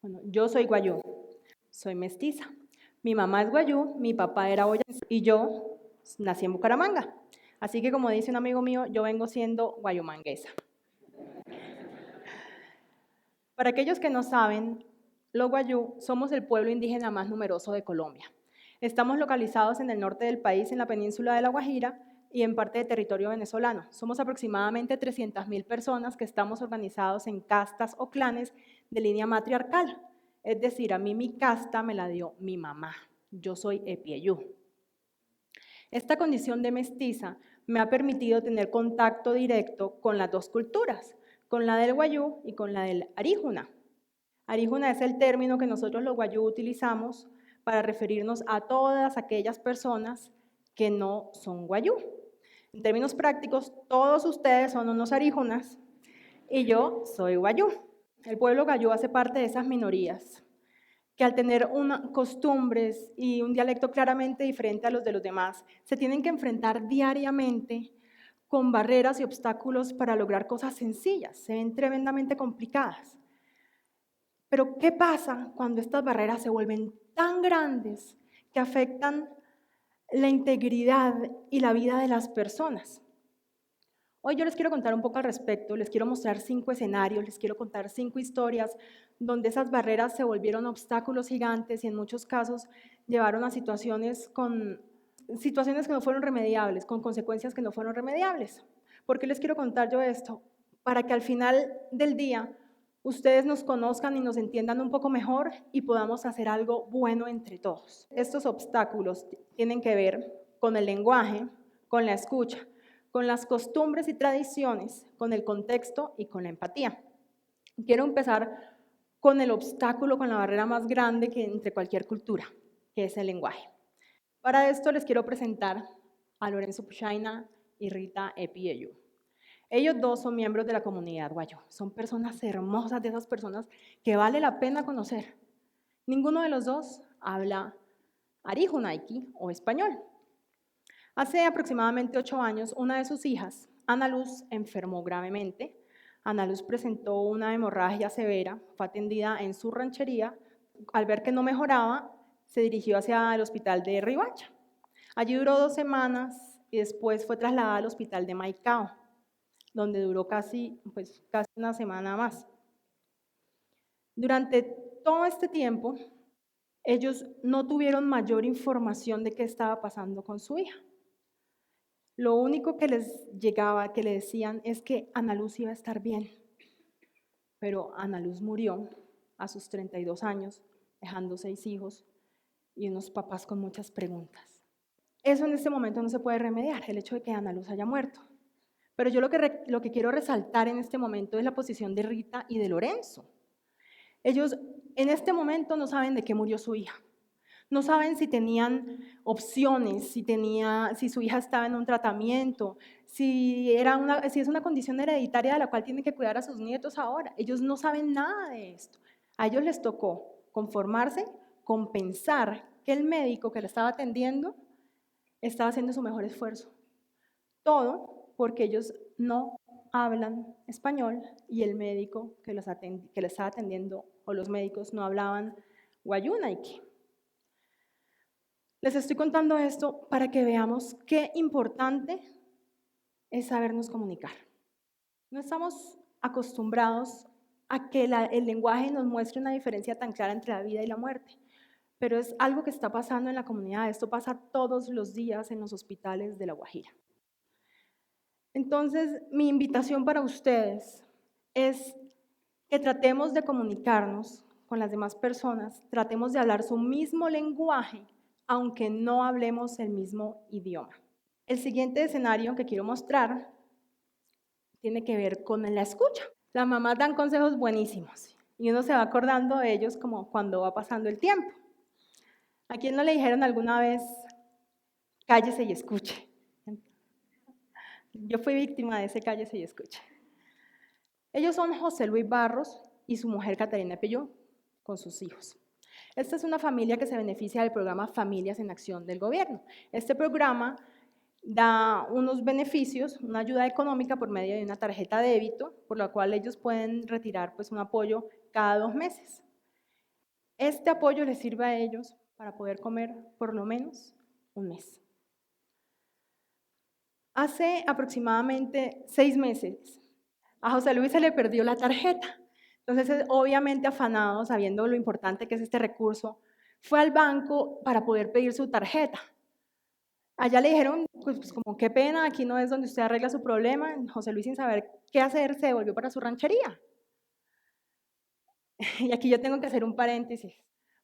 Bueno, yo soy guayú, soy mestiza. Mi mamá es guayú, mi papá era boyacense y yo nací en Bucaramanga. Así que como dice un amigo mío, yo vengo siendo guayumanguesa. Para aquellos que no saben, los guayú somos el pueblo indígena más numeroso de Colombia. Estamos localizados en el norte del país, en la península de La Guajira y en parte de territorio venezolano. Somos aproximadamente 300.000 personas que estamos organizados en castas o clanes de línea matriarcal. Es decir, a mí mi casta me la dio mi mamá. Yo soy epieyú. Esta condición de mestiza me ha permitido tener contacto directo con las dos culturas, con la del guayú y con la del aríjuna. Aríjuna es el término que nosotros los guayú utilizamos para referirnos a todas aquellas personas que no son guayú. En términos prácticos, todos ustedes son unos aríjunas y yo soy guayú. El pueblo guayú hace parte de esas minorías que al tener costumbres y un dialecto claramente diferente a los de los demás, se tienen que enfrentar diariamente con barreras y obstáculos para lograr cosas sencillas, se ven tremendamente complicadas. Pero ¿qué pasa cuando estas barreras se vuelven tan grandes que afectan la integridad y la vida de las personas? Hoy yo les quiero contar un poco al respecto, les quiero mostrar 5 escenarios, les quiero contar 5 historias donde esas barreras se volvieron obstáculos gigantes y en muchos casos llevaron a situaciones que no fueron remediables, con consecuencias que no fueron remediables. ¿Por qué les quiero contar yo esto? Para que al final del día ustedes nos conozcan y nos entiendan un poco mejor y podamos hacer algo bueno entre todos. Estos obstáculos tienen que ver con el lenguaje, con la escucha, con las costumbres y tradiciones, con el contexto y con la empatía. Quiero empezar con el obstáculo, con la barrera más grande que entre cualquier cultura, que es el lenguaje. Para esto les quiero presentar a Lorenzo Puchaina y Rita Epieyú. Ellos dos son miembros de la comunidad guayú. Son personas hermosas, de esas personas que vale la pena conocer. Ninguno de los dos habla arijunaiki o español. Hace aproximadamente 8 años, una de sus hijas, Ana Luz, enfermó gravemente. Ana Luz presentó una hemorragia severa, fue atendida en su ranchería. Al ver que no mejoraba, se dirigió hacia el hospital de Riohacha. Allí duró 2 semanas y después fue trasladada al hospital de Maicao, donde duró casi una semana más. Durante todo este tiempo, ellos no tuvieron mayor información de qué estaba pasando con su hija. Lo único que les llegaba, que le decían, es que Ana Luz iba a estar bien. Pero Ana Luz murió a sus 32 años, dejando 6 hijos y unos papás con muchas preguntas. Eso en este momento no se puede remediar, el hecho de que Ana Luz haya muerto. Pero yo lo que quiero resaltar en este momento es la posición de Rita y de Lorenzo. Ellos en este momento no saben de qué murió su hija. No saben si tenían opciones, si su hija estaba en un tratamiento, si es una condición hereditaria de la cual tienen que cuidar a sus nietos ahora. Ellos no saben nada de esto. A ellos les tocó conformarse con pensar que el médico que la estaba atendiendo estaba haciendo su mejor esfuerzo. Todo porque ellos no hablan español y el médico que les estaba atendiendo o los médicos no hablaban guayunaiki. Les estoy contando esto para que veamos qué importante es sabernos comunicar. No estamos acostumbrados a que el lenguaje nos muestre una diferencia tan clara entre la vida y la muerte, pero es algo que está pasando en la comunidad. Esto pasa todos los días en los hospitales de La Guajira. Entonces, mi invitación para ustedes es que tratemos de comunicarnos con las demás personas, tratemos de hablar su mismo lenguaje, aunque no hablemos el mismo idioma. El siguiente escenario que quiero mostrar tiene que ver con la escucha. Las mamás dan consejos buenísimos y uno se va acordando de ellos como cuando va pasando el tiempo. ¿A quién no le dijeron alguna vez, cállese y escuche? Yo fui víctima de ese cállese y escuche. Ellos son José Luis Barros y su mujer Catarina Pelló, con sus hijos. Esta es una familia que se beneficia del programa Familias en Acción del gobierno. Este programa da unos beneficios, una ayuda económica por medio de una tarjeta de débito, por la cual ellos pueden retirar un apoyo cada 2 meses. Este apoyo les sirve a ellos para poder comer por lo menos un mes. Hace aproximadamente 6 meses, a José Luis se le perdió la tarjeta. Entonces, obviamente afanado, sabiendo lo importante que es este recurso, fue al banco para poder pedir su tarjeta. Allá le dijeron, pues como qué pena, aquí no es donde usted arregla su problema. José Luis, sin saber qué hacer, se devolvió para su ranchería. Y aquí yo tengo que hacer un paréntesis,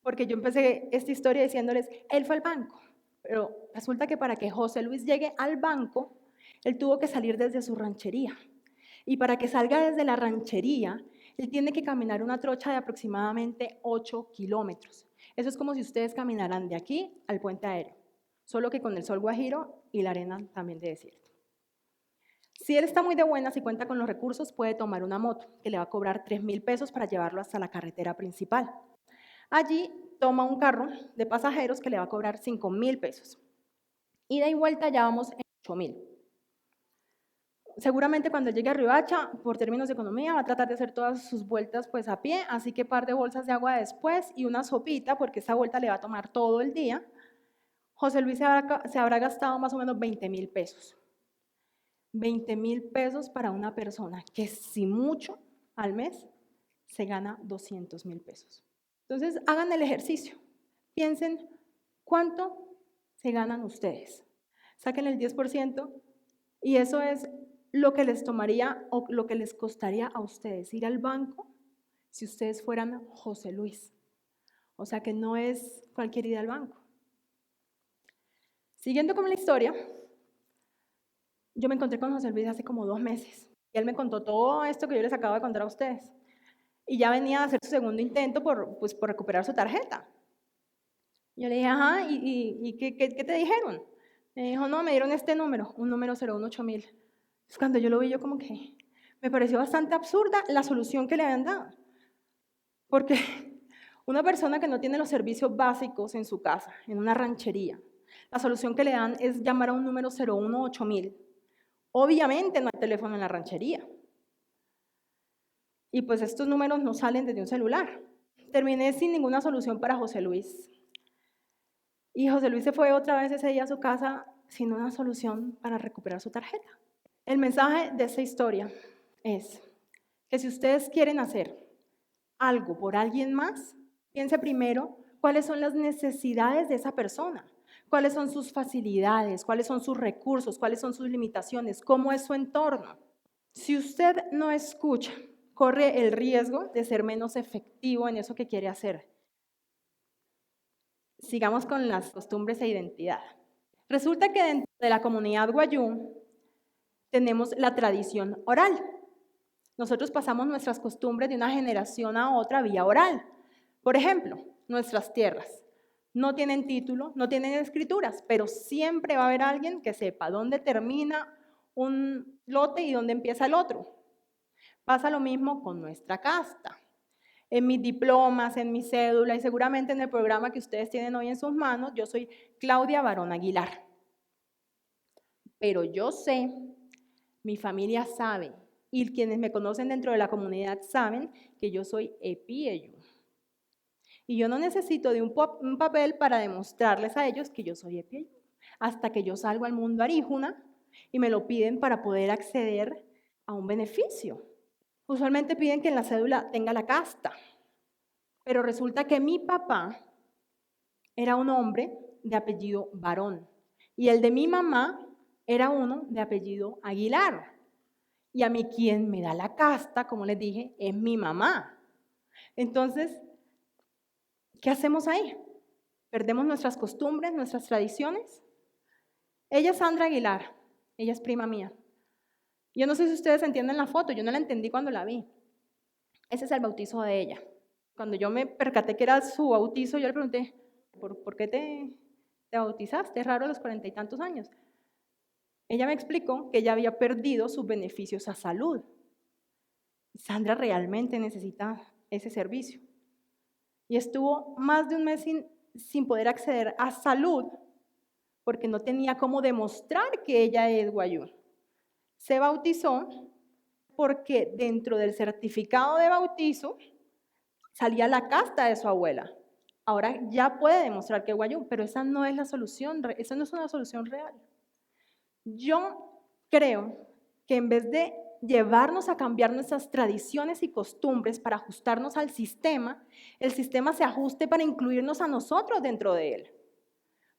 porque yo empecé esta historia diciéndoles, él fue al banco, pero resulta que para que José Luis llegue al banco, él tuvo que salir desde su ranchería. Y para que salga desde la ranchería, él tiene que caminar una trocha de aproximadamente 8 kilómetros. Eso es como si ustedes caminaran de aquí al puente aéreo, solo que con el sol guajiro y la arena también de desierto. Si él está muy de buenas y cuenta con los recursos, puede tomar una moto que le va a cobrar 3,000 pesos para llevarlo hasta la carretera principal. Allí toma un carro de pasajeros que le va a cobrar 5,000 pesos. Ida y vuelta ya vamos en 8,000. Seguramente cuando llegue a Riohacha, por términos de economía, va a tratar de hacer todas sus vueltas pues a pie, así que par de bolsas de agua después y una sopita, porque esta vuelta le va a tomar todo el día. José Luis se habrá gastado más o menos 20,000 pesos. 20,000 pesos para una persona que si mucho al mes se gana 200,000 pesos. Entonces hagan el ejercicio, piensen cuánto se ganan ustedes, saquen el 10% y eso es lo que les tomaría o lo que les costaría a ustedes ir al banco si ustedes fueran José Luis. O sea que no es cualquier ida al banco. Siguiendo con la historia, yo me encontré con José Luis hace como 2 meses y él me contó todo esto que yo les acabo de contar a ustedes. Y ya venía a hacer su segundo intento por recuperar su tarjeta. Yo le dije, ajá, ¿y qué te dijeron? Me dijo, no, me dieron este número, un número 018000. Entonces, cuando yo lo vi, yo como que me pareció bastante absurda la solución que le habían dado. Porque una persona que no tiene los servicios básicos en su casa, en una ranchería, la solución que le dan es llamar a un número 018000. Obviamente no hay teléfono en la ranchería. Y pues estos números no salen desde un celular. Terminé sin ninguna solución para José Luis. Y José Luis se fue otra vez ese día a su casa sin una solución para recuperar su tarjeta. El mensaje de esta historia es que si ustedes quieren hacer algo por alguien más, piense primero cuáles son las necesidades de esa persona, cuáles son sus facilidades, cuáles son sus recursos, cuáles son sus limitaciones, cómo es su entorno. Si usted no escucha, corre el riesgo de ser menos efectivo en eso que quiere hacer. Sigamos con las costumbres e identidad. Resulta que dentro de la comunidad guayú tenemos la tradición oral. Nosotros pasamos nuestras costumbres de una generación a otra vía oral. Por ejemplo, nuestras tierras no tienen título, no tienen escrituras, pero siempre va a haber alguien que sepa dónde termina un lote y dónde empieza el otro. Pasa lo mismo con nuestra casta. En mis diplomas, en mi cédula y seguramente en el programa que ustedes tienen hoy en sus manos, yo soy Claudia Barón Aguilar. Pero yo sé, mi familia sabe, y quienes me conocen dentro de la comunidad saben que yo soy Epieyu. Y yo no necesito de un papel para demostrarles a ellos que yo soy Epieyu, hasta que yo salgo al mundo aríjuna y me lo piden para poder acceder a un beneficio. Usualmente piden que en la cédula tenga la casta, pero resulta que mi papá era un hombre de apellido Barón y el de mi mamá era uno de apellido Aguilar. Y a mí quien me da la casta, como les dije, es mi mamá. Entonces, ¿qué hacemos ahí? ¿Perdemos nuestras costumbres, nuestras tradiciones? Ella es Sandra Aguilar, ella es prima mía. Yo no sé si ustedes entienden la foto, yo no la entendí cuando la vi. Ese es el bautizo de ella. Cuando yo me percaté que era su bautizo, yo le pregunté, ¿por qué te bautizaste? Es raro a los 40 y tantos años. Ella me explicó que ella había perdido sus beneficios a salud. Sandra realmente necesita ese servicio. Y estuvo más de un mes sin poder acceder a salud porque no tenía cómo demostrar que ella es guayú. Se bautizó porque dentro del certificado de bautizo salía la casta de su abuela. Ahora ya puede demostrar que es guayú, pero esa no es la solución, esa no es una solución real. Yo creo que en vez de llevarnos a cambiar nuestras tradiciones y costumbres para ajustarnos al sistema, el sistema se ajuste para incluirnos a nosotros dentro de él.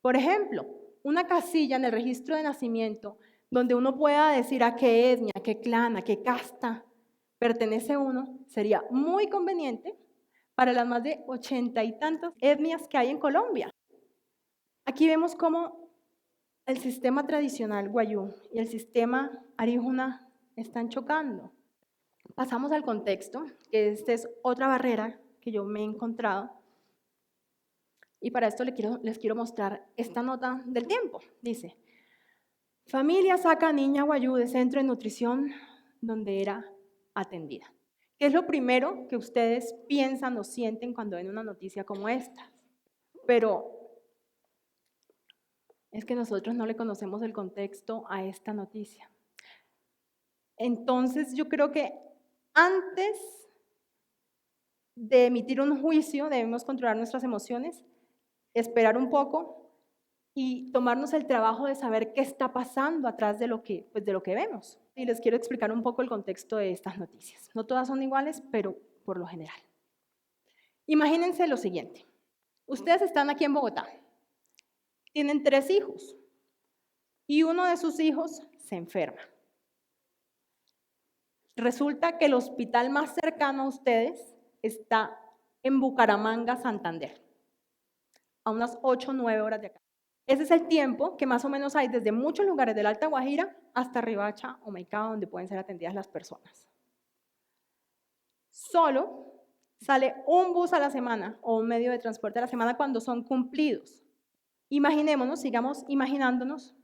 Por ejemplo, una casilla en el registro de nacimiento donde uno pueda decir a qué etnia, a qué clan, a qué casta pertenece uno, sería muy conveniente para las más de 80 y tantas etnias que hay en Colombia. Aquí vemos cómo el sistema tradicional guayú y el sistema aríjuna están chocando. Pasamos al contexto, que esta es otra barrera que yo me he encontrado. Y para esto les quiero mostrar esta nota del tiempo. Dice, familia saca niña guayú de centro de nutrición donde era atendida. ¿Qué es lo primero que ustedes piensan o sienten cuando ven una noticia como esta? Pero es que nosotros no le conocemos el contexto a esta noticia. Entonces yo creo que antes de emitir un juicio debemos controlar nuestras emociones, esperar un poco y tomarnos el trabajo de saber qué está pasando atrás de lo que vemos. Y les quiero explicar un poco el contexto de estas noticias. No todas son iguales, pero por lo general. Imagínense lo siguiente. Ustedes están aquí en Bogotá. Tienen 3 hijos y uno de sus hijos se enferma. Resulta que el hospital más cercano a ustedes está en Bucaramanga, Santander, a unas 8 o 9 horas de acá. Ese es el tiempo que más o menos hay desde muchos lugares de la Alta Guajira hasta Riohacha o Maicao, donde pueden ser atendidas las personas. Solo sale un bus a la semana o un medio de transporte a la semana cuando son cumplidos. Imaginémonos, sigamos imaginándonos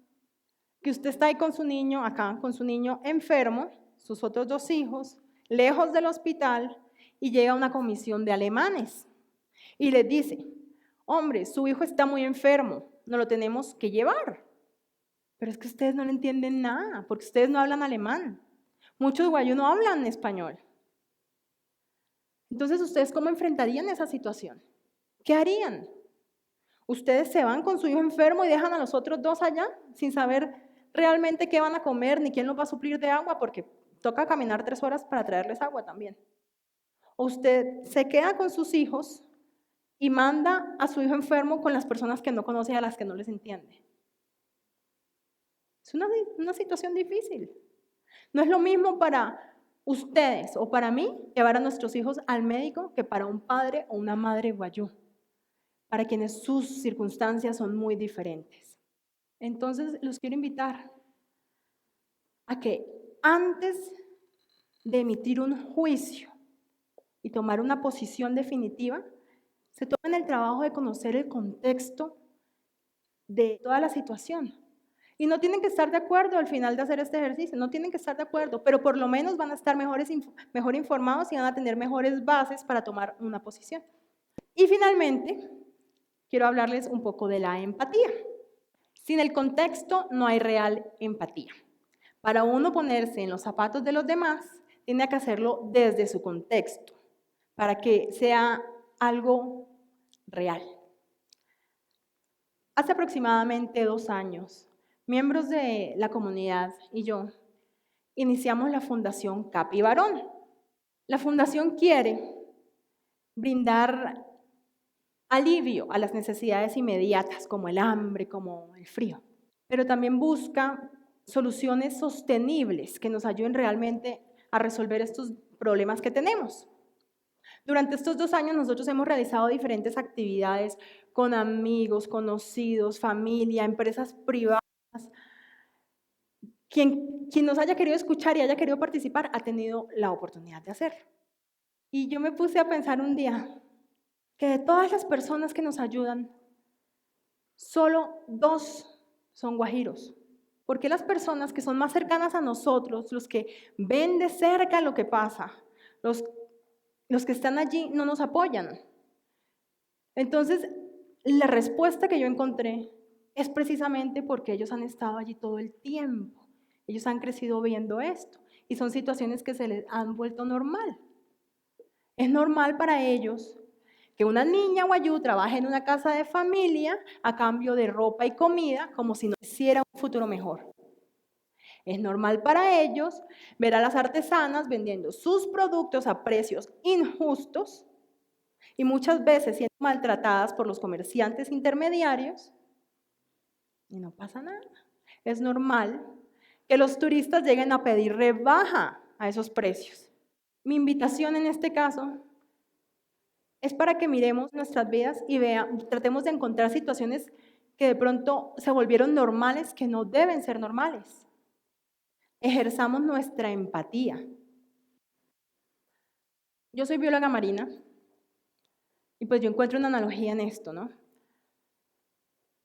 que usted está ahí con su niño, acá, con su niño enfermo, sus otros 2 hijos, lejos del hospital, y llega una comisión de alemanes y les dice, hombre, su hijo está muy enfermo, nos lo tenemos que llevar. Pero es que ustedes no le entienden nada, porque ustedes no hablan alemán. Muchos guayú no hablan español. Entonces, ¿ustedes cómo enfrentarían esa situación? ¿Qué harían? ¿Ustedes se van con su hijo enfermo y dejan a los otros 2 allá sin saber realmente qué van a comer ni quién los va a suplir de agua? Porque toca caminar 3 horas para traerles agua también. ¿O usted se queda con sus hijos y manda a su hijo enfermo con las personas que no conoce y a las que no les entiende? Es una situación difícil. No es lo mismo para ustedes o para mí llevar a nuestros hijos al médico que para un padre o una madre guayú, para quienes sus circunstancias son muy diferentes. Entonces, los quiero invitar a que antes de emitir un juicio y tomar una posición definitiva, se tomen el trabajo de conocer el contexto de toda la situación. Y no tienen que estar de acuerdo al final de hacer este ejercicio, no tienen que estar de acuerdo, pero por lo menos van a estar mejor informados y van a tener mejores bases para tomar una posición. Y finalmente, quiero hablarles un poco de la empatía. Sin el contexto no hay real empatía. Para uno ponerse en los zapatos de los demás, tiene que hacerlo desde su contexto, para que sea algo real. Hace aproximadamente 2 años, miembros de la comunidad y yo iniciamos la Fundación Capi Barón. La fundación quiere brindar alivio a las necesidades inmediatas, como el hambre, como el frío, pero también busca soluciones sostenibles que nos ayuden realmente a resolver estos problemas que tenemos. Durante estos 2 años nosotros hemos realizado diferentes actividades con amigos, conocidos, familia, empresas privadas. Quien nos haya querido escuchar y haya querido participar ha tenido la oportunidad de hacerlo. Y yo me puse a pensar un día que de todas las personas que nos ayudan, solo 2 son guajiros. ¿Por qué las personas que son más cercanas a nosotros, los que ven de cerca lo que pasa, los que están allí no nos apoyan? Entonces, la respuesta que yo encontré es precisamente porque ellos han estado allí todo el tiempo. Ellos han crecido viendo esto y son situaciones que se les han vuelto normal. Es normal para ellos que una niña guayú trabaje en una casa de familia a cambio de ropa y comida como si no hiciera un futuro mejor. Es normal para ellos ver a las artesanas vendiendo sus productos a precios injustos y muchas veces siendo maltratadas por los comerciantes intermediarios y no pasa nada. Es normal que los turistas lleguen a pedir rebaja a esos precios. Mi invitación en este caso es para que miremos nuestras vidas y tratemos de encontrar situaciones que de pronto se volvieron normales, que no deben ser normales. Ejerzamos nuestra empatía. Yo soy bióloga marina y pues yo encuentro una analogía en esto, ¿no?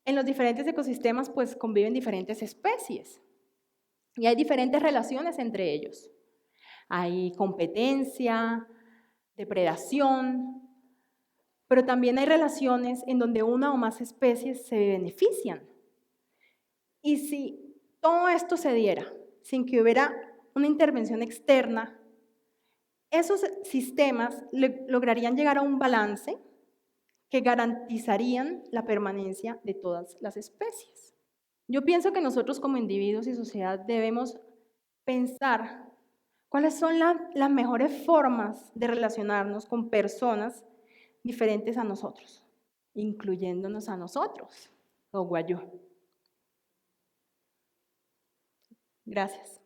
En los diferentes ecosistemas pues conviven diferentes especies y hay diferentes relaciones entre ellos. Hay competencia, depredación, pero también hay relaciones en donde una o más especies se benefician. Y si todo esto se diera sin que hubiera una intervención externa, esos sistemas lograrían llegar a un balance que garantizarían la permanencia de todas las especies. Yo pienso que nosotros como individuos y sociedad debemos pensar cuáles son las mejores formas de relacionarnos con personas diferentes a nosotros, incluyéndonos a nosotros, los guayú. Gracias.